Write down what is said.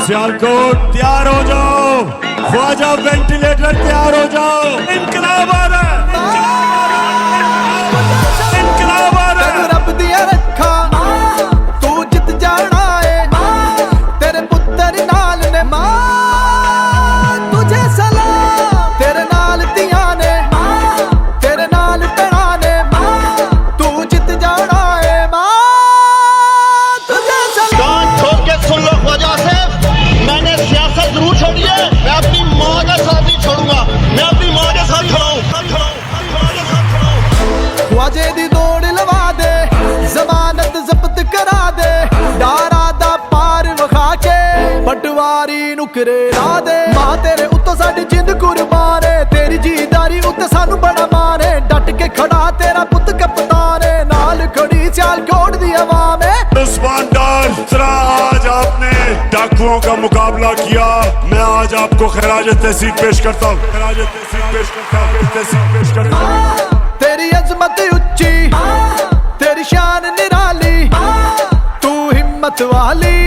सियालकोट तैयार हो जाओ, ख्वाजा वेंटिलेटर तैयार हो जाओ। इनकलाब आ रहा है, इनकलाब आ रहा है। रब दिया रखा तू जित जाना है, तेरे पुत्र नाल ने मां तुझे सलाम, तेरे नाल दिया ने तेरे नाल भैणा ने, तू जित जाना है मां तुझे सलाम। कान ठोक के सुन लो ख्वाजा साहब, मैंने सियासत जरूर छोड़ी है, मैं अपनी माँ का साथ नहीं छोड़ूंगा, मैं अपनी माँ के साथ खड़ा हूँ। ख्वाजे दी दौड़ लवा दे, जमानत जब्त करा दे, डारा दा पार विखा के पटवारी नुकरे ला दे। मां तेरे उत्तों साडी जिंद कुर्बान है, तेरी जीदारी उत्ते सानू बड़ा मान है। डट के खड़ा तेरा पुत कप्तान है, नाल खड़ी सियालकोट दी अवाम है। उस्मान डार, जरा आज आपने डाकुओं का मुकाबला किया, मैं आज आपको खराज तहसीन पेश करता हूँ, खराज तहसीन पेश करता हूँ, तहसीन पेश करता हूँ। तेरी अजमत उच्ची, तेरी शान निराली, तू हिम्मत वाली।